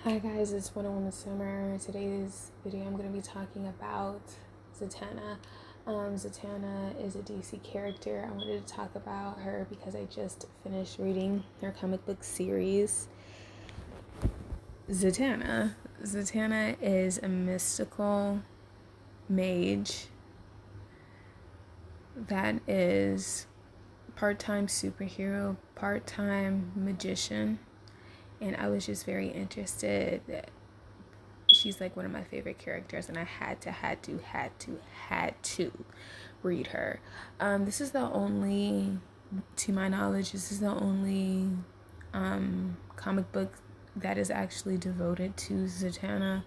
Hi guys, it's 101 Summer. Today's video I'm going to be talking about Zatana. Zatana is a DC character. I wanted to talk about her because I just finished reading her comic book series. Zatana. Zatana is a mystical mage that is part-time superhero, part-time magician, and I was just very interested. She's like one of my favorite characters, and I had to read her. This is the only, to my knowledge, this is the only comic book that is actually devoted to Zatana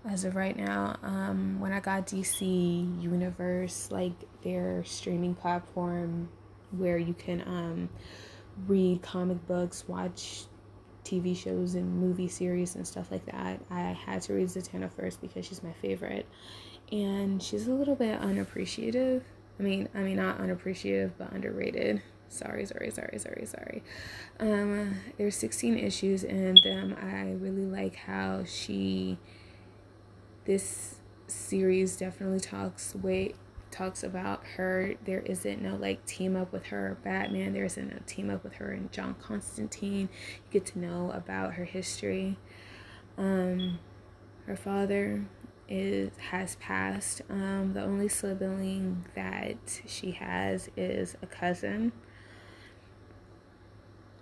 as of right now. When I got DC Universe, like their streaming platform where you can read comic books, watch TV shows and movie series and stuff like that, I had to read Zatana first because she's my favorite. And she's a little bit unappreciative. I mean not unappreciative, but underrated. Sorry. There's 16 issues in them. I really like how this series definitely talks about her. There isn't no like team up with her or Batman. There isn't no team up with her and John Constantine. You get to know about her history. Her father has passed. The only sibling that she has is a cousin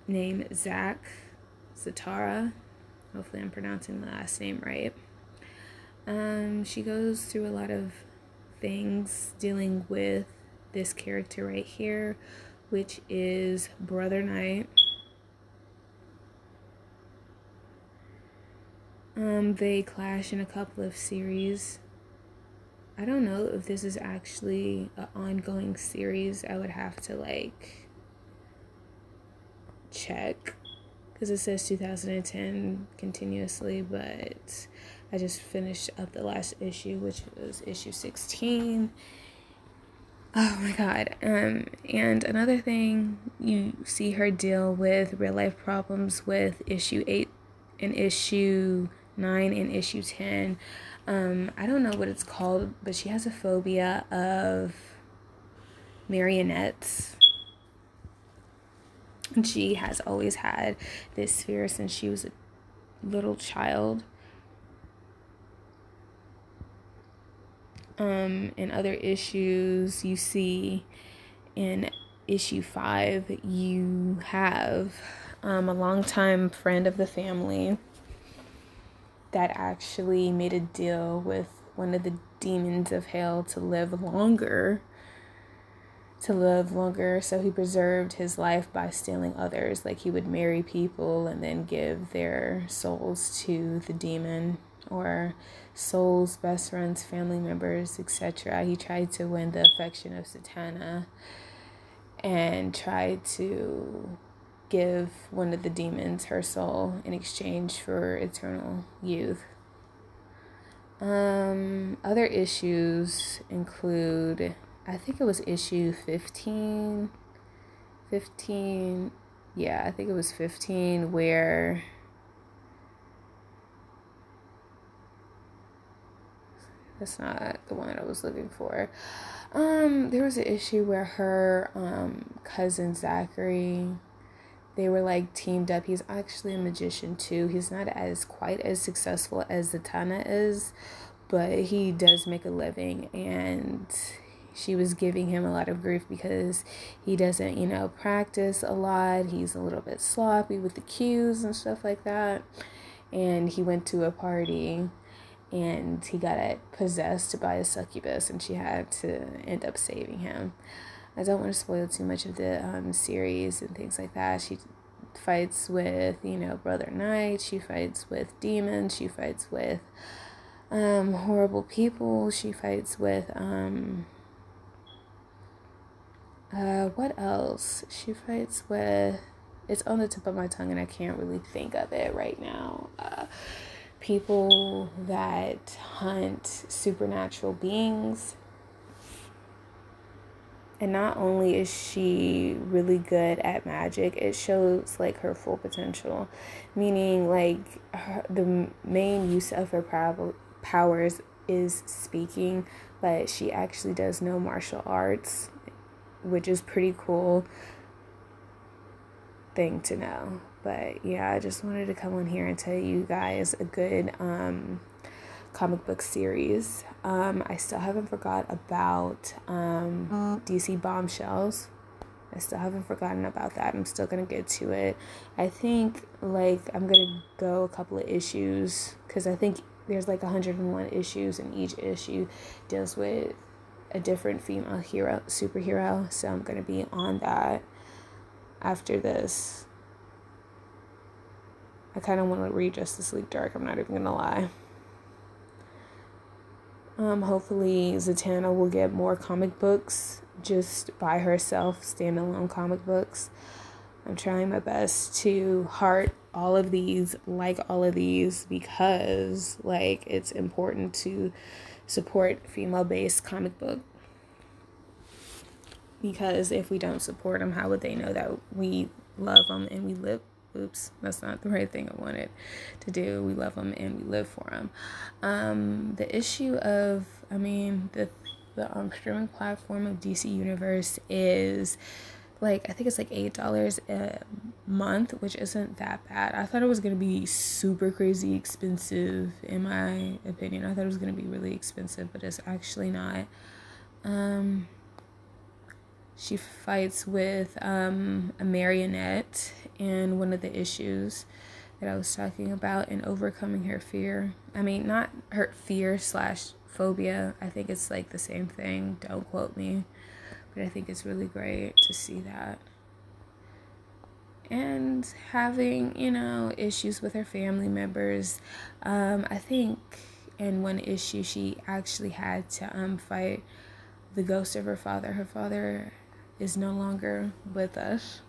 named Zatara. Hopefully I'm pronouncing the last name right. She goes through a lot of things dealing with this character right here, which is Brother Knight. They clash in a couple of series. I don't know if this is actually an ongoing series. I would have to like check because it says 2010 continuously, but I just finished up the last issue, which was issue 16. Oh my god. And another thing, you see her deal with real life problems with issue 8 and issue 9 and issue 10. I don't know what it's called, but she has a phobia of marionettes. And she has always had this fear since she was a little child. In other issues, you see in issue 5, you have a longtime friend of the family that actually made a deal with one of the demons of hell to live longer. So he preserved his life by stealing others. Like he would marry people and then give their souls to the demon, or souls, best friends, family members, etc. He tried to win the affection of Zatana and tried to give one of the demons her soul in exchange for eternal youth. Other issues include, I think it was issue 15. Yeah, I think it was 15, where that's not the one that I was looking for. There was an issue where her cousin Zachary, they were like teamed up. He's actually a magician too. He's not quite as successful as Zatana is, but he does make a living, and she was giving him a lot of grief because he doesn't, practice a lot. He's a little bit sloppy with the cues and stuff like that. And he went to a party and he got possessed by a succubus, and she had to end up saving him. I don't want to spoil too much of the series and things like that. She fights with, Brother Knight. She fights with demons. She fights with horrible people. She fights with what else? She fights with, it's on the tip of my tongue and I can't really think of it right now. People that hunt supernatural beings. And not only is she really good at magic, it shows like her full potential, meaning like the main use of her powers is speaking, but she actually does know martial arts, which is pretty cool thing to know. But yeah, I just wanted to come on here and tell you guys a good comic book series. I still haven't forgot about DC Bombshells. I still haven't forgotten about that. I'm still gonna get to it. I think like I'm gonna go a couple of issues because I think there's like 101 issues, and each issue deals with a different female superhero. So I'm gonna be on that after this. I kind of want to read Justice League Dark. I'm not even gonna lie. Hopefully Zatana will get more comic books just by herself, standalone comic books. I'm trying my best to heart all of these, like all of these, because like it's important to support female-based comic book. Because if we don't support them, how would they know that we love them and we live? Oops, that's not the right thing I wanted to do. We love them and we live for them. The issue of, the streaming platform of DC Universe is like, I think it's like $8 a month, which isn't that bad. I thought it was going to be super crazy expensive, in my opinion. I thought it was going to be really expensive, but it's actually not. She fights with a marionette in one of the issues that I was talking about, and overcoming her fear. Not her fear / phobia. I think it's like the same thing. Don't quote me. But I think it's really great to see that. And having, issues with her family members. I think in one issue she actually had to fight the ghost of her father. Her father is no longer with us.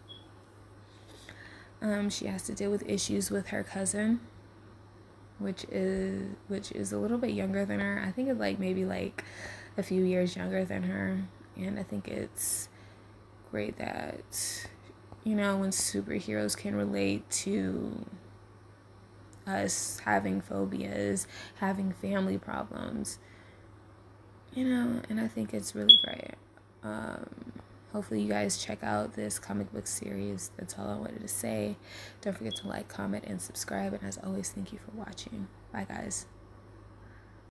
She has to deal with issues with her cousin, which is a little bit younger than her. I think it's like maybe like a few years younger than her. And I think it's great that, when superheroes can relate to us having phobias, having family problems, and I think it's really great. Hopefully you guys check out this comic book series. That's all I wanted to say. Don't forget to like, comment, and subscribe. And as always, thank you for watching. Bye, guys.